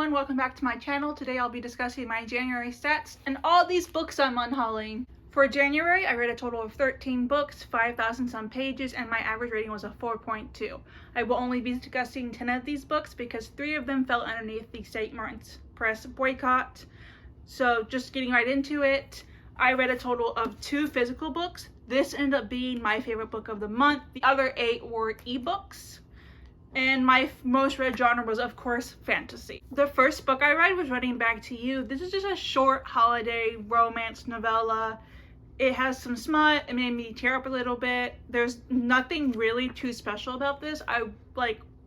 everyone, welcome back to my channel. Today I'll be discussing my January stats and all these books I'm unhauling. For January, I read a total of 13 books, 5,000 some pages, and my average rating was a 4.2. I will only be discussing 10 of these books because 3 of them fell underneath the St. Martin's Press boycott. So just getting right into it, I read a total of 2 physical books. This ended up being my favorite book of the month. The other 8 were ebooks. And my most read genre was, of course, fantasy. The first book I read was Running Back to You. This is just a short holiday romance novella. It has some smut. It made me tear up a little bit. There's nothing really too special about this. I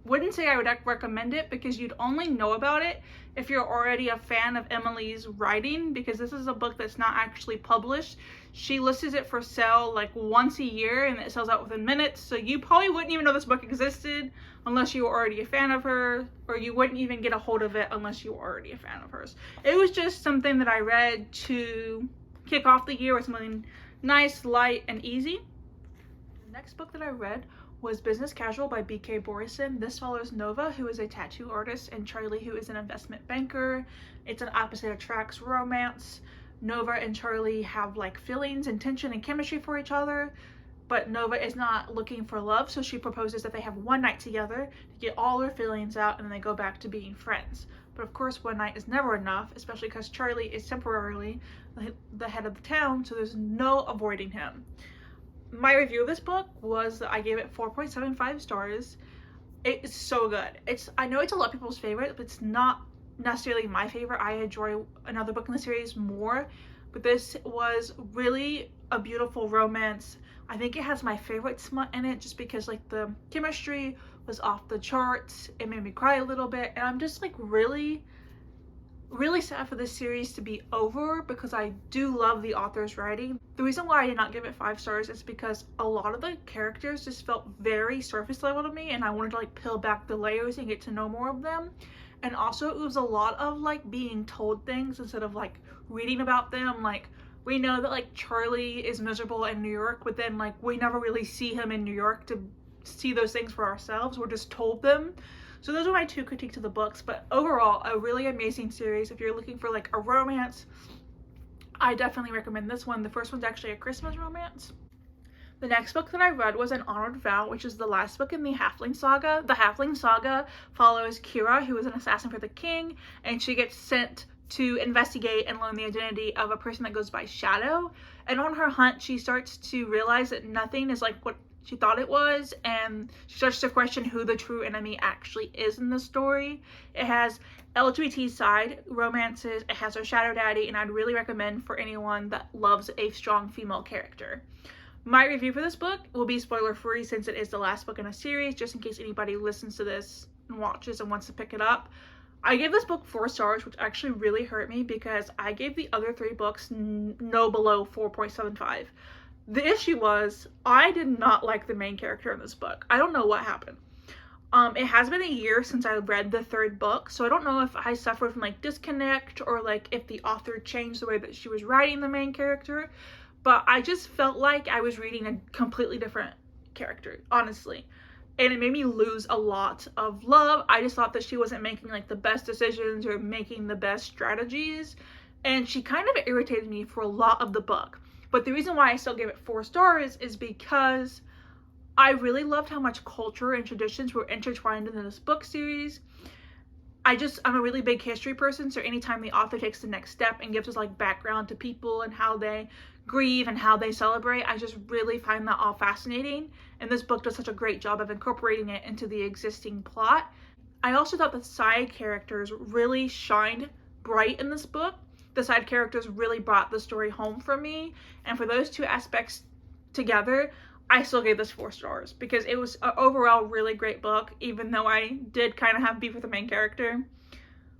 wouldn't say I would recommend it because you'd only know about it if you're already a fan of Emily's writing, because this is a book that's not actually published. She lists it for sale like once a year and it sells out within minutes, so you probably wouldn't even know this book existed unless you were already a fan of her, or you wouldn't even get a hold of it unless you were already a fan of hers. It was just something that I read to kick off the year with something nice, light, and easy. The next book that I read was Business Casual by B.K. Borison. This follows Nova, who is a tattoo artist, and Charlie, who is an investment banker. It's an opposite attracts romance. Nova and Charlie have like feelings and tension and chemistry for each other, but Nova is not looking for love, so she proposes that they have one night together to get all their feelings out and then they go back to being friends. But of course, one night is never enough, especially because Charlie is temporarily the head of the town, so there's no avoiding him. My review of this book was that I gave it 4.75 stars. It's so good. I know it's a lot of people's favorite, but it's not necessarily my favorite. I enjoy another book in the series more, but this was really a beautiful romance. I think it has my favorite smut in it just because like the chemistry was off the charts. It made me cry a little bit, and I'm just like really sad for this series to be over because I do love the author's writing. The reason why I did not give it 5 stars is because a lot of the characters just felt very surface level to me, and I wanted to like peel back the layers and get to know more of them. And also it was a lot of like being told things instead of like reading about them. Like, we know that like Charlie is miserable in New York, but then like we never really see him in New York to see those things for ourselves. We're just told them. So those are my 2 critiques of the books, but overall a really amazing series. If you're looking for like a romance, I definitely recommend this one. The first one's actually a Christmas romance. The next book that I read was An Honored Vow, which is the last book in the Halfling Saga. The Halfling Saga follows Kira, who is an assassin for the king, and she gets sent to investigate and learn the identity of a person that goes by Shadow. And on her hunt, she starts to realize that nothing is like what she thought it was, and she starts to question who the true enemy actually is in the story. It has LGBT side romances, it has her shadow daddy, and I'd really recommend for anyone that loves a strong female character. My review for this book will be spoiler free since it is the last book in a series, just in case anybody listens to this and watches and wants to pick it up. I gave this book 4 stars, which actually really hurt me because I gave the other 3 books no below 4.75. The issue was I did not like the main character in this book. I don't know what happened. It has been a year since I read the 3rd book, so I don't know if I suffered from like disconnect or like if the author changed the way that she was writing the main character, but I just felt like I was reading a completely different character, honestly. And it made me lose a lot of love. I just thought that she wasn't making like the best decisions or making the best strategies, and she kind of irritated me for a lot of the book. But the reason why I still gave it 4 stars is because I really loved how much culture and traditions were intertwined in this book series. I'm a really big history person, so anytime the author takes the next step and gives us like background to people and how they grieve and how they celebrate, I just really find that all fascinating, and this book does such a great job of incorporating it into the existing plot. I also thought the side characters really shined bright in this book. The side characters really brought the story home for me, and for those 2 aspects together, I still gave this 4 stars because it was an overall really great book, even though I did kind of have beef with the main character.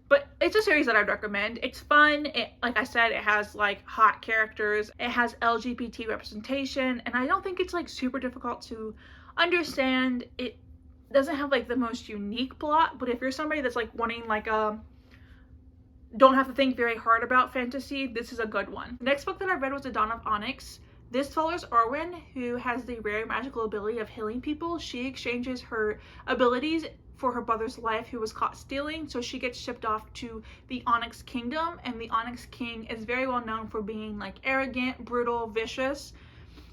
But it's a series that I'd recommend. It's fun. Like I said, it has like hot characters. It has LGBT representation, and I don't think it's like super difficult to understand. It doesn't have like the most unique plot, but if you're somebody that's like wanting like don't have to think very hard about fantasy, this is a good one. The next book that I read was The Dawn of Onyx. This follows Arwen, who has the rare magical ability of healing people. She exchanges her abilities for her brother's life who was caught stealing. So she gets shipped off to the Onyx Kingdom, and the Onyx King is very well known for being like arrogant, brutal, vicious.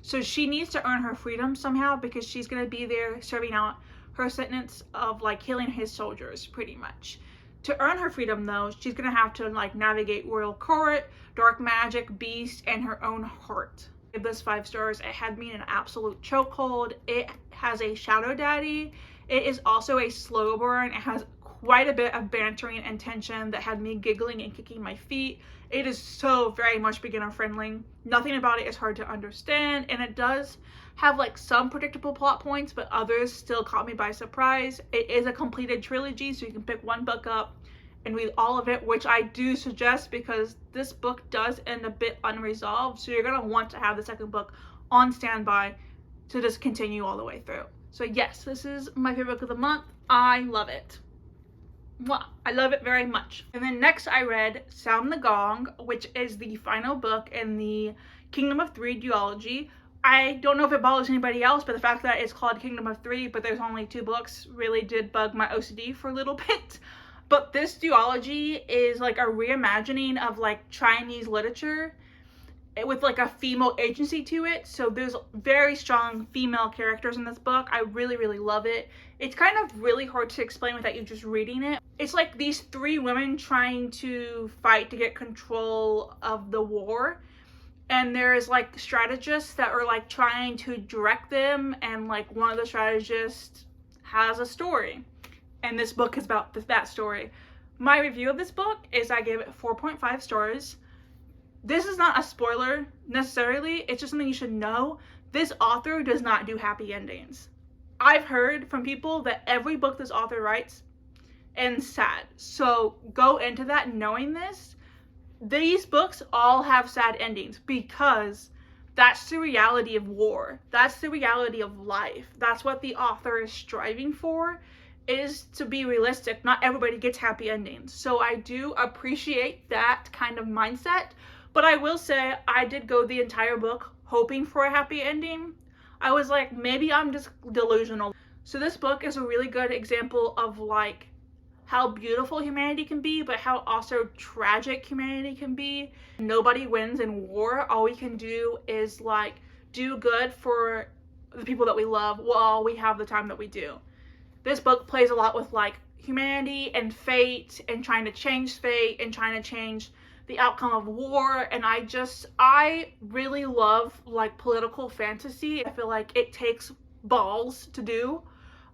So she needs to earn her freedom somehow, because she's going to be there serving out her sentence of like killing his soldiers pretty much. To earn her freedom though, she's going to have to like navigate royal court, dark magic, beast, and her own heart. I give this 5 stars. It had me in an absolute chokehold. It has a shadow daddy. It is also a slow burn. It has quite a bit of bantering and tension that had me giggling and kicking my feet. It is so very much beginner friendly. Nothing about it is hard to understand, and it does have like some predictable plot points, but others still caught me by surprise. It is a completed trilogy, so you can pick one book up and read all of it, which I do suggest because this book does end a bit unresolved, so you're gonna want to have the second book on standby to just continue all the way through. So yes, this is my favorite book of the month. I love it. Mwah. I love it very much. And then next I read Sound the Gong, which is the final book in the Kingdom of Three duology. I don't know if it bothers anybody else, but the fact that it's called Kingdom of Three, but there's only 2 books, really did bug my OCD for a little bit. But this duology is like a reimagining of like Chinese literature with like a female agency to it. So there's very strong female characters in this book. I really, really love it. It's kind of really hard to explain without you just reading it. It's like these 3 women trying to fight to get control of the war. And there's like strategists that are like trying to direct them, and like one of the strategists has a story. And this book is about that story. My review of this book is I gave it 4.5 stars. This is not a spoiler necessarily, it's just something you should know. This author does not do happy endings. I've heard from people that every book this author writes ends sad. So go into that knowing this. These books all have sad endings because that's the reality of war. That's the reality of life. That's what the author is striving for, is to be realistic. Not everybody gets happy endings. So I do appreciate that kind of mindset. But I will say, I did go the entire book hoping for a happy ending. I was like, maybe I'm just delusional. So this book is a really good example of like how beautiful humanity can be, but how also tragic humanity can be. Nobody wins in war. All we can do is like do good for the people that we love while we have the time that we do. This book plays a lot with like humanity and fate and trying to change fate and trying to change the outcome of war. And I really love like political fantasy. I feel like it takes balls to do.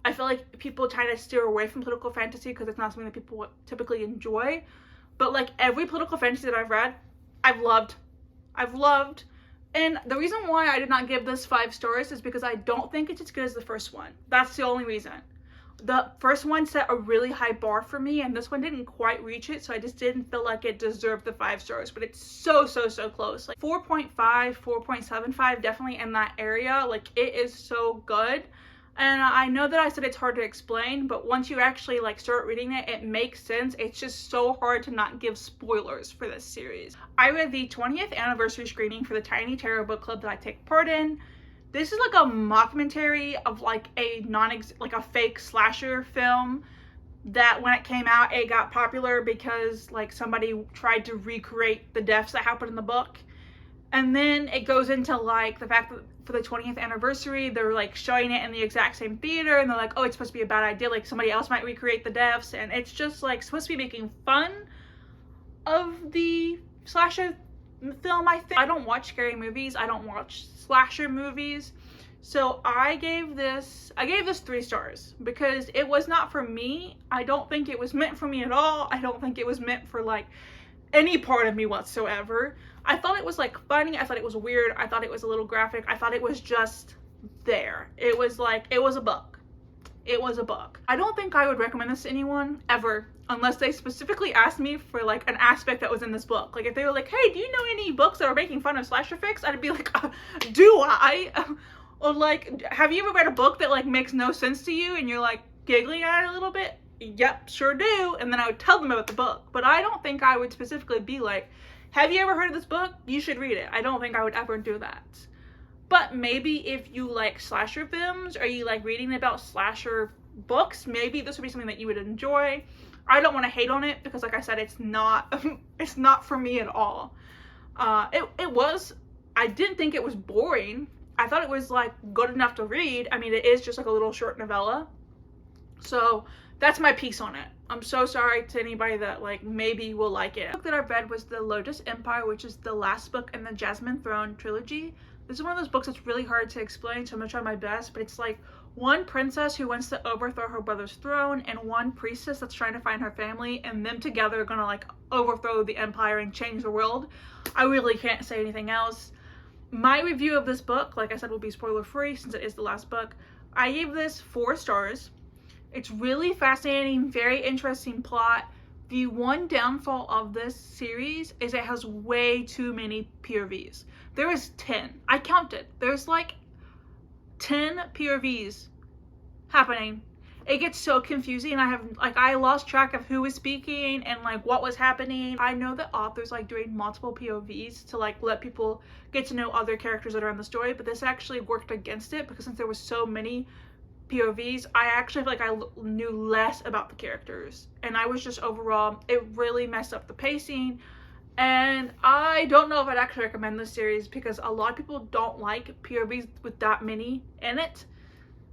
I feel like people try to steer away from political fantasy because it's not something that people typically enjoy. But like every political fantasy that I've read, I've loved. And the reason why I did not give this 5 stars is because I don't think it's as good as the first one. That's the only reason. The first one set a really high bar for me, and this one didn't quite reach it, so I just didn't feel like it deserved the 5 stars, but it's so close. Like 4.5, 4.75, definitely in that area. Like it is so good. And I know that I said it's hard to explain, but once you actually like start reading it, it makes sense. It's just so hard to not give spoilers for this series. I read the 20th anniversary screening for the Tiny Tarot book club that I take part in. This is like a mockumentary of like a fake slasher film that when it came out, it got popular because like somebody tried to recreate the deaths that happened in the book. And then it goes into like the fact that for the 20th anniversary, they're like showing it in the exact same theater, and they're like, oh, it's supposed to be a bad idea, like somebody else might recreate the deaths, and it's just like supposed to be making fun of the slasher film, I think. I don't watch scary movies, I don't watch slasher movies, so I gave this 3 stars because it was not for me. I don't think it was meant for me at all. I don't think it was meant for like any part of me whatsoever. I thought it was like funny, I thought it was weird, I thought it was a little graphic, I thought it was just there. It was like, it was a book. It was a book. I don't think I would recommend this to anyone ever unless they specifically asked me for like an aspect that was in this book. Like if they were like, hey, do you know any books that are making fun of slasher fics? I'd be like, do I? Or like, have you ever read a book that like makes no sense to you and you're like giggling at it a little bit? Yep, sure do. And then I would tell them about the book. But I don't think I would specifically be like, have you ever heard of this book? You should read it. I don't think I would ever do that. But maybe if you like slasher films, or you like reading about slasher books, maybe this would be something that you would enjoy. I don't want to hate on it because, like I said, it's not it's not for me at all. It was, I didn't think it was boring. I thought it was like good enough to read. I mean, it is just like a little short novella. So that's my piece on it. I'm so sorry to anybody that like maybe will like it. The book that I read was The Lotus Empire, which is the last book in the Jasmine Throne trilogy. This is one of those books that's really hard to explain, so I'm gonna try my best, but it's like one princess who wants to overthrow her brother's throne and one priestess that's trying to find her family, and them together are gonna like overthrow the empire and change the world. I really can't say anything else. My review of this book, like I said, will be spoiler free since it is the last book. I gave this 4 stars. It's really fascinating, very interesting plot. The one downfall of this series is it has way too many POVs. There is 10. I counted. There's like 10 POVs happening. It gets so confusing. I lost track of who was speaking and like what was happening. I know that authors like doing multiple POVs to like let people get to know other characters that are in the story, but this actually worked against it because since there was so many POVs, I actually feel like I knew less about the characters, and I was just overall, it really messed up the pacing. And I don't know if I'd actually recommend this series because a lot of people don't like POVs with that many in it.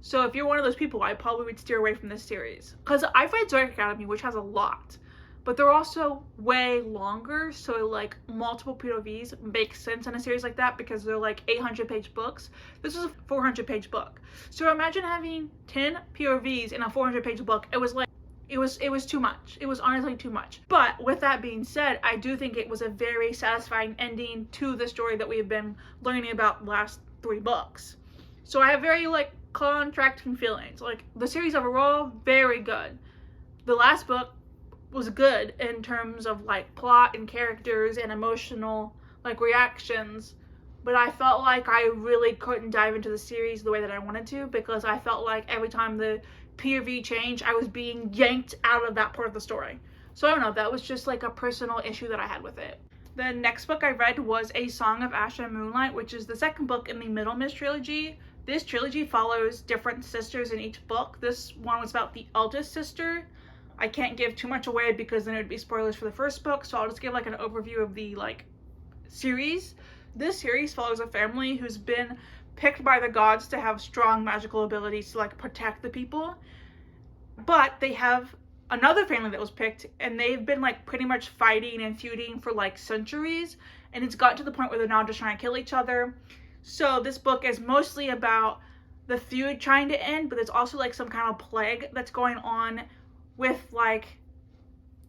So if you're one of those people, I probably would steer away from this series. Because I've read Zodiac Academy, which has a lot, but they're also way longer, so like multiple POVs make sense in a series like that because they're like 800-page books. This is a 400-page book. So imagine having 10 POVs in a 400-page book. It was like, it was too much. It was honestly too much. But with that being said, I do think it was a very satisfying ending to the story that we've been learning about the last 3 books. So I have very like contrasting feelings. Like the series overall, very good. The last book was good in terms of like plot and characters and emotional like reactions, but I felt like I really couldn't dive into the series the way that I wanted to because I felt like every time the POV changed, I was being yanked out of that part of the story. So I don't know, that was just like a personal issue that I had with it. The next book I read was A Song of Ash and Moonlight, which is the second book in the Middle Mist trilogy. This trilogy follows different sisters in each book. This one was about the eldest sister. I can't give too much away because then it would be spoilers for the first book, so I'll just give like an overview of the like series. This series follows a family who's been picked by the gods to have strong magical abilities to like protect the people, but they have another family that was picked and they've been like pretty much fighting and feuding for like centuries, and it's gotten to the point where they're now just trying to kill each other. So this book is mostly about the feud trying to end, but there's also like some kind of plague that's going on with like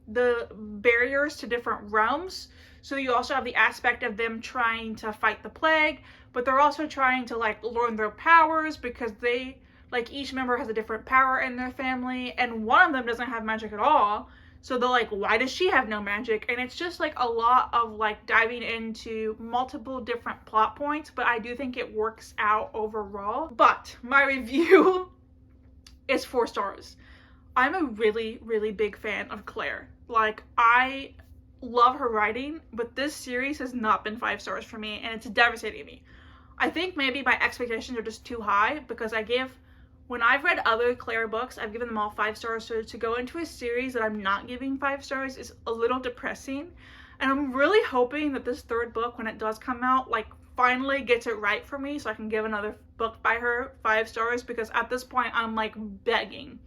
the barriers to different realms. So you also have the aspect of them trying to fight the plague, but they're also trying to like learn their powers because they like each member has a different power in their family, and one of them doesn't have magic at all. So they're like, why does she have no magic? And it's just like a lot of like diving into multiple different plot points, but I do think it works out overall. But my review is 4 stars. I'm a really, really big fan of Claire. Like, I love her writing, but this series has not been 5 stars for me, and it's devastating me. I think maybe my expectations are just too high because when I've read other Claire books, I've given them all 5 stars, so to go into a series that I'm not giving 5 stars is a little depressing. And I'm really hoping that this 3rd book, when it does come out, like finally gets it right for me so I can give another book by her 5 stars, because at this point I'm like begging.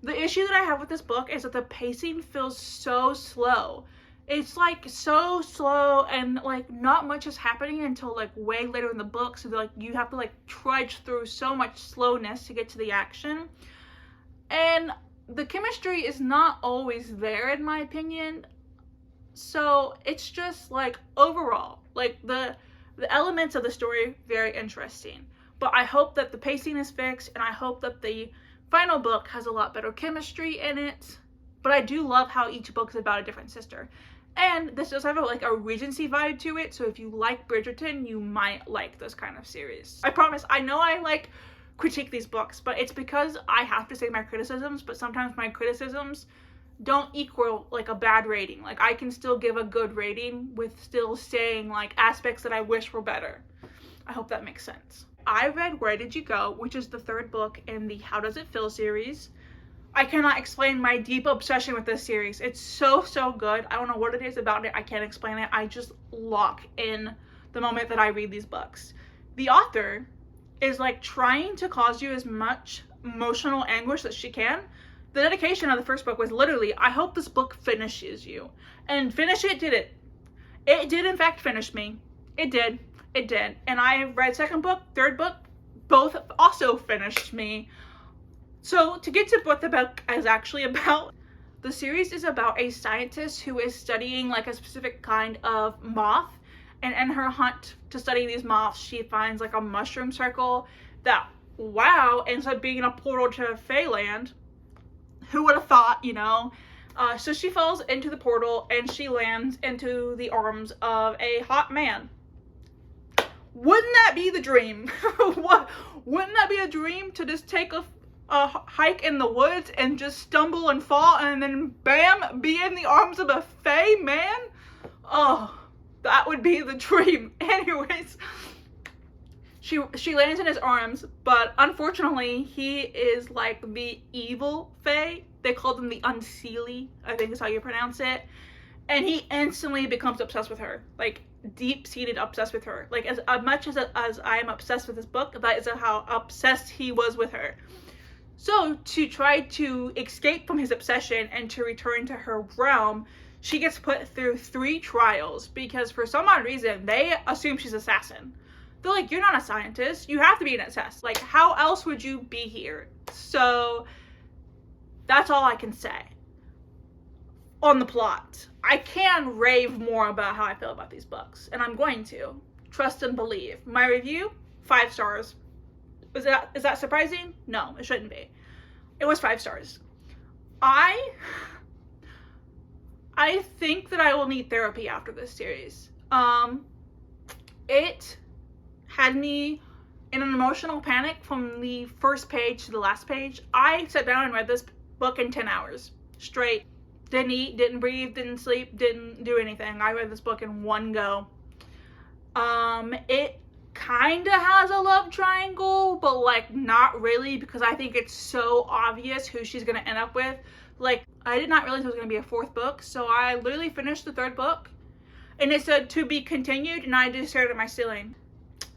The issue that I have with this book is that the pacing feels so slow. It's like so slow and like not much is happening until like way later in the book, so like you have to like trudge through so much slowness to get to the action. And the chemistry is not always there in my opinion. So it's just like overall, like the elements of the story very interesting. But I hope that the pacing is fixed, and I hope that the final book has a lot better chemistry in it. But I do love how each book is about a different sister. And this does have a Regency vibe to it, so if you like Bridgerton, you might like this kind of series. I promise, I know I like critique these books, but it's because I have to say my criticisms, but sometimes my criticisms don't equal like a bad rating. Like I can still give a good rating with still saying like aspects that I wish were better. I hope that makes sense. I read Where Did You Go, which is the third book in the How Does It Feel series. I cannot explain my deep obsession with this series. It's so good. I don't know what it is about it. I can't explain it. I just lock in the moment that I read these books. The author is like trying to cause you as much emotional anguish that she can. The dedication of the first book was literally, I hope this book finishes you. And finish it did it. It did in fact finish me. It did. It did. And I read second book, third book, both also finished me. So to get to what the book is actually about, the series is about a scientist who is studying like a specific kind of moth, and in her hunt to study these moths, she finds like a mushroom circle that, wow, ends up being a portal to Feyland. Who would have thought, you know? So she falls into the portal and she lands into the arms of a hot man. Wouldn't that be the dream? Wouldn't that be a dream to just take a hike in the woods and just stumble and fall and then bam, be in the arms of a Fey man? Oh, that would be the dream. Anyways, she lands in his arms, but unfortunately he is like the evil Fey. They call them the Unseelie, I think is how you pronounce it. And he instantly becomes obsessed with her, like deep-seated obsessed with her. Like as much as I am obsessed with this book, that is how obsessed he was with her. So to try to escape from his obsession and to return to her realm, she gets put through 3 trials because for some odd reason they assume she's an assassin. They're like, you're not a scientist, you have to be an assassin. Like, how else would you be here? So that's all I can say on the plot. I can rave more about how I feel about these books, and I'm going to. Trust and believe. My review, 5 stars. Is that surprising? No, it shouldn't be. It was 5 stars. I think that I will need therapy after this series. It had me in an emotional panic from the first page to the last page. I sat down and read this book in 10 hours straight. Didn't eat, didn't breathe, didn't sleep, didn't do anything. I read this book in one go. It kind of has a love triangle, but like not really, because I think it's so obvious who she's gonna end up with. Like, I did not realize there was gonna be a 4th book, so I literally finished the 3rd book and it said to be continued, and I just stared at my ceiling.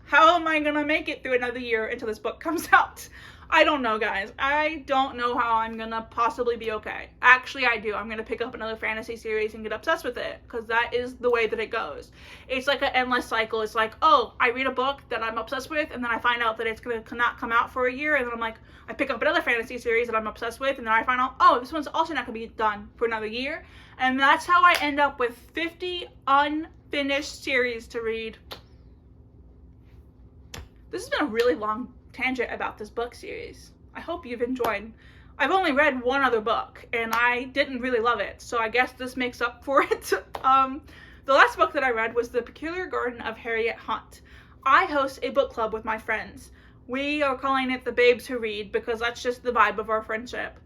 How am I gonna make it through another year until this book comes out? I don't know, guys. I don't know how I'm gonna possibly be okay. Actually, I do. I'm gonna pick up another fantasy series and get obsessed with it, because that is the way that it goes. It's like an endless cycle. It's like, oh, I read a book that I'm obsessed with, and then I find out that it's gonna not come out for a year, and then I'm like, I pick up another fantasy series that I'm obsessed with, and then I find out, oh, this one's also not gonna be done for another year. And that's how I end up with 50 unfinished series to read. This has been a really long tangent about this book series. I hope you've enjoyed. I've only read one other book and I didn't really love it, so I guess this makes up for it. The last book that I read was The Peculiar Garden of Harriet Hunt. I host a book club with my friends. We are calling it the Babes Who Read because that's just the vibe of our friendship.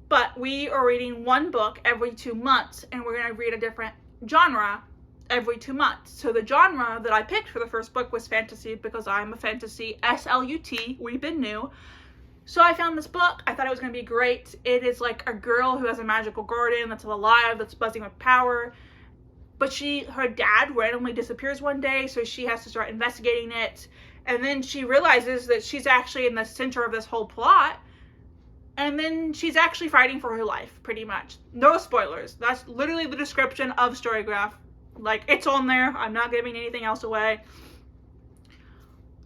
But we are reading one book every 2 months, and we're going to read a different genre every 2 months. So the genre that I picked for the first book was fantasy, because I'm a fantasy SLUT, we've been new. So I found this book. I thought it was going to be great. It is like a girl who has a magical garden that's alive, that's buzzing with power. But her dad randomly disappears one day, so she has to start investigating it. And then she realizes that she's actually in the center of this whole plot. And then she's actually fighting for her life, pretty much. No spoilers. That's literally the description of Storygraph. Like, it's on there. I'm not giving anything else away.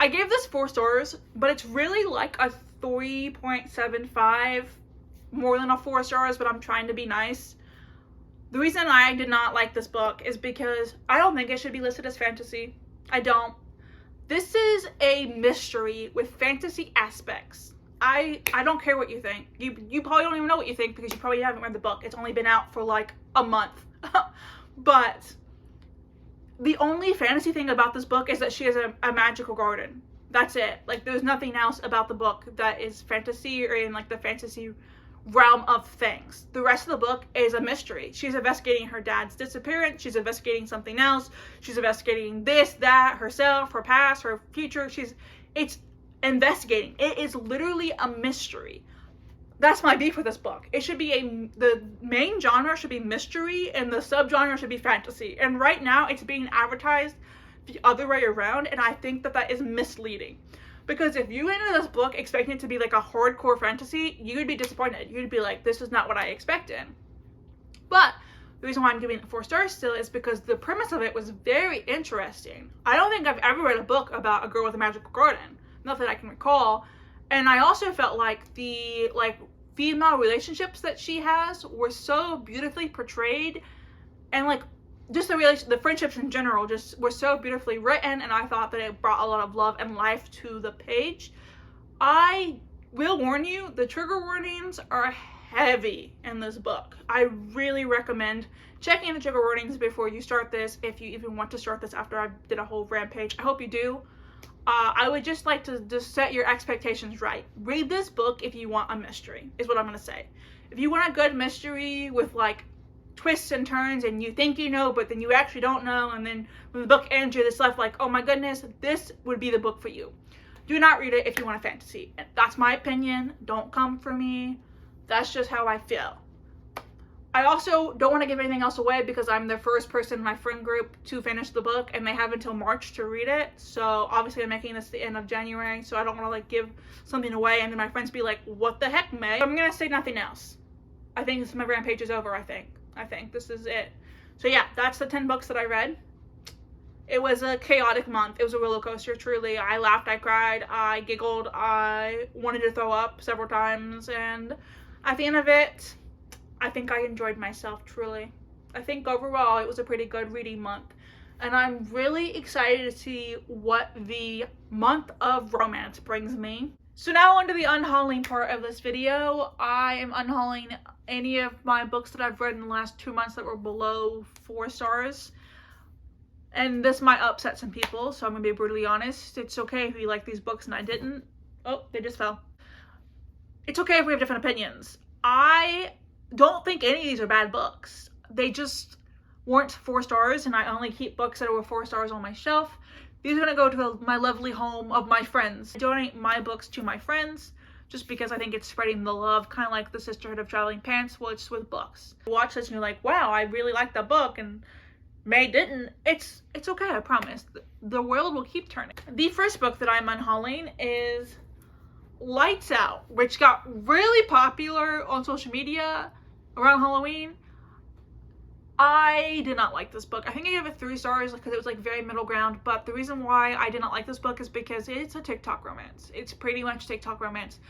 I gave this 4 stars, but it's really like a 3.75, more than a 4 stars, but I'm trying to be nice. The reason I did not like this book is because I don't think it should be listed as fantasy. I don't. This is a mystery with fantasy aspects. I don't care what you think. You probably don't even know what you think because you probably haven't read the book. It's only been out for like a month. But the only fantasy thing about this book is that she has a magical garden. That's it. Like, there's nothing else about the book that is fantasy or in like the fantasy realm of things. The rest of the book is a mystery. She's investigating her dad's disappearance. She's investigating something else. She's investigating this, that, herself, her past, her future. It's investigating. It is literally a mystery. That's my beef with this book. It should be the main genre should be mystery and the subgenre should be fantasy. And right now it's being advertised the other way around, and I think that is misleading. Because if you enter this book expecting it to be like a hardcore fantasy, you would be disappointed. You'd be like, this is not what I expected. But the reason why I'm giving it 4 stars still is because the premise of it was very interesting. I don't think I've ever read a book about a girl with a magical garden. Not that I can recall. And I also felt like the female relationships that she has were so beautifully portrayed, and like just the friendships in general just were so beautifully written, and I thought that it brought a lot of love and life to the page. I will warn you, the trigger warnings are heavy in this book. I really recommend checking the trigger warnings before you start this, if you even want to start this after I did a whole rampage. I hope you do. I would just like to just set your expectations right. Read this book if you want a mystery, is what I'm going to say. If you want a good mystery with like twists and turns and you think you know, but then you actually don't know, and then when the book ends, you're just left like, oh my goodness, this would be the book for you. Do not read it if you want a fantasy. That's my opinion. Don't come for me. That's just how I feel. I also don't want to give anything else away because I'm the first person in my friend group to finish the book, and they have until March to read it. So obviously I'm making this the end of January, so I don't want to like give something away and then my friends be like, what the heck, May? I'm gonna say nothing else. I think my rampage is over. I think this is it. So yeah, that's the 10 books that I read. It was a chaotic month. It was a roller coaster, truly. I laughed, I cried, I giggled, I wanted to throw up several times, and at the end of it, I think I enjoyed myself, truly. I think overall it was a pretty good reading month, and I'm really excited to see what the month of romance brings me. So now on to the unhauling part of this video. I am unhauling any of my books that I've read in the last 2 months that were below 4 stars. And this might upset some people, so I'm gonna be brutally honest. It's okay if you like these books and I didn't. Oh, they just fell. It's okay if we have different opinions. I don't think any of these are bad books. They just weren't 4 stars, and I only keep books that were 4 stars on my shelf. These are gonna go to my lovely home of my friends. I donate my books to my friends just because I think it's spreading the love, kind of like the Sisterhood of Traveling Pants, well, it's with books. You watch this and you're like, wow, I really like that book, and May didn't. It's okay, I promise. The world will keep turning. The first book that I'm unhauling is Lights Out, which got really popular on social media around Halloween. I did not like this book. I think I gave it 3 stars because it was like very middle ground, but the reason why I did not like this book is because it's a TikTok romance. It's pretty much TikTok romance.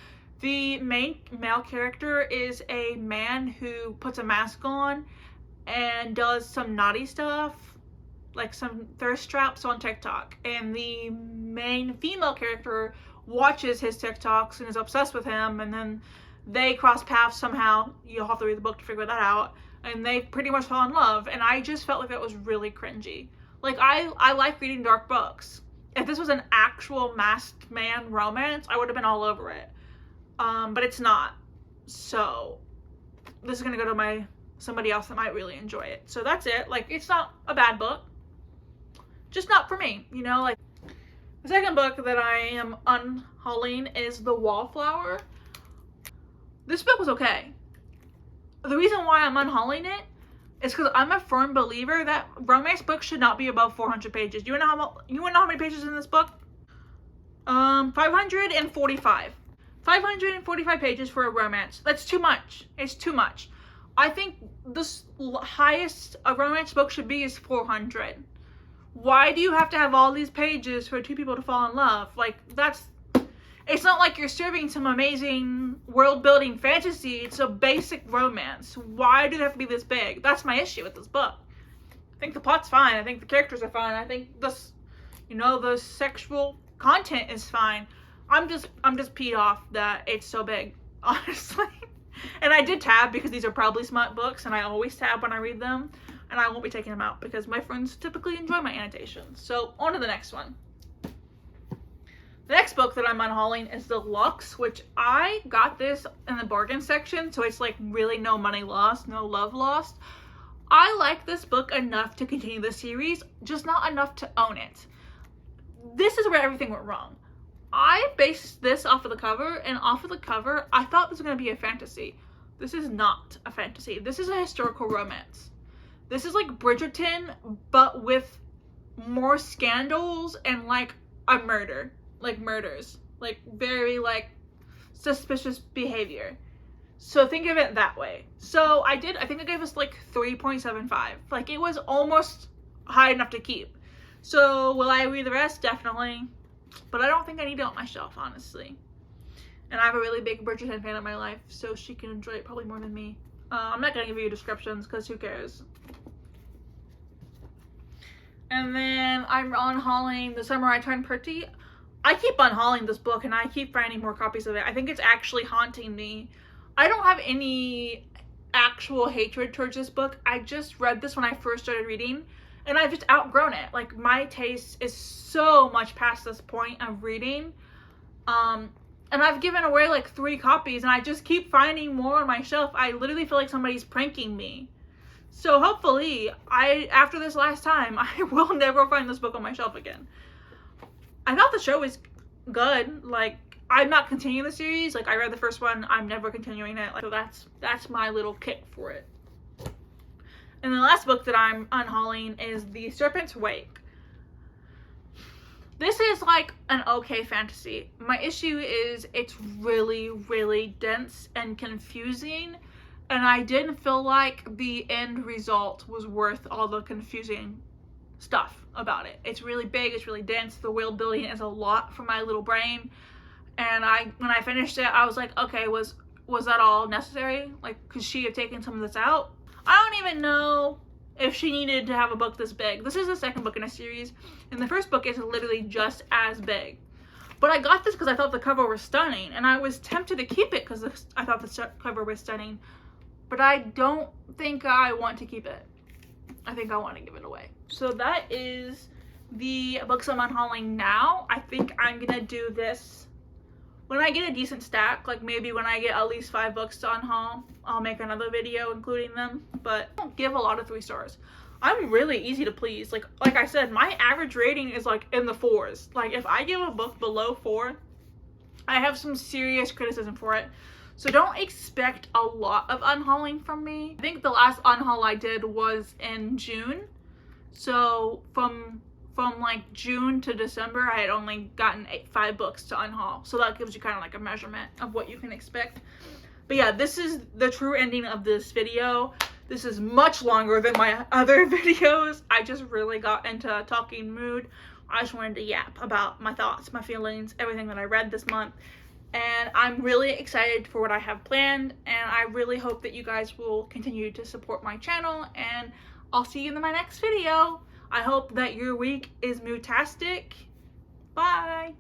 The main male character is a man who puts a mask on and does some naughty stuff, like some thirst traps on TikTok, and the main female character watches his TikToks and is obsessed with him, and then they cross paths somehow. You'll have to read the book to figure that out, and they pretty much fall in love, and I just felt like that was really cringy. Like, I like reading dark books. If this was an actual masked man romance, I would have been all over it, but it's not. So this is gonna go to somebody else that might really enjoy it. So that's it. Like, it's not a bad book, just not for me, you know. Like, the second book that I am unhauling is The Wallflower. This book was okay. The reason why I'm unhauling it is because I'm a firm believer that romance books should not be above 400 pages. You wanna know how many pages in this book? 545. 545 pages for a romance. That's too much. It's too much. I think the highest a romance book should be is 400. Why do you have to have all these pages for 2 people to fall in love? Like, it's not like you're serving some amazing world-building fantasy. It's a basic romance. Why do they have to be this big? That's my issue with this book. I think the plot's fine. I think the characters are fine. I think the sexual content is fine. I'm just peed off that it's so big, honestly. And I did tab because these are probably smut books, and I always tab when I read them, and I won't be taking them out because my friends typically enjoy my annotations. So on to the next one. The next book that I'm unhauling is The Lux, which I got this in the bargain section, so it's like really no money lost, no love lost. I like this book enough to continue the series, just not enough to own it. This is where everything went wrong. I based this off of the cover, and off of the cover, I thought this was going to be a fantasy. This is not a fantasy. This is a historical romance. This is like Bridgerton, but with more scandals and like a murder. Like murders. Like very like suspicious behavior. So think of it that way. So I think I gave us like 3.75. Like it was almost high enough to keep. So will I read the rest? Definitely. But I don't think I need it on my shelf, honestly. And I have a really big Bridgerton fan in my life, so she can enjoy it probably more than me. I'm not going to give you descriptions because who cares. And then I'm unhauling The Summer I Turned Pretty. I keep unhauling this book and I keep finding more copies of it. I think it's actually haunting me. I don't have any actual hatred towards this book. I just read this when I first started reading and I've just outgrown it. Like my taste is so much past this point of reading. And I've given away like 3 copies and I just keep finding more on my shelf. I literally feel like somebody's pranking me. So hopefully, after this last time, I will never find this book on my shelf again. I thought the show was good. Like, I'm not continuing the series. Like, I read the first one. I'm never continuing it. Like, so that's my little kick for it. And the last book that I'm unhauling is The Serpent's Wake. This is like an okay fantasy. My issue is it's really, really dense and confusing. And I didn't feel like the end result was worth all the confusing stuff about it. It's really big, it's really dense. The world building is a lot for my little brain. And when I finished it, I was like, okay, was that all necessary? Like, could she have taken some of this out? I don't even know if she needed to have a book this big. This is the second book in a series, and the first book is literally just as big. But I got this because I thought the cover was stunning, and I was tempted to keep it because I thought the cover was stunning. But I don't think I want to keep it. I think I want to give it away. So that is the books I'm unhauling now. I think I'm going to do this when I get a decent stack. Like maybe when I get at least 5 books to unhaul, I'll make another video including them. But I don't give a lot of 3 stars. I'm really easy to please. Like I said, my average rating is like in the 4s. Like if I give a book below 4, I have some serious criticism for it. So don't expect a lot of unhauling from me. I think the last unhaul I did was in June. So from like June to December, I had only gotten 5 books to unhaul. So that gives you kind of like a measurement of what you can expect. But yeah, this is the true ending of this video. This is much longer than my other videos. I just really got into a talking mood. I just wanted to yap about my thoughts, my feelings, everything that I read this month. And I'm really excited for what I have planned, and I really hope that you guys will continue to support my channel, and I'll see you in my next video. I hope that your week is mood-tastic. Bye!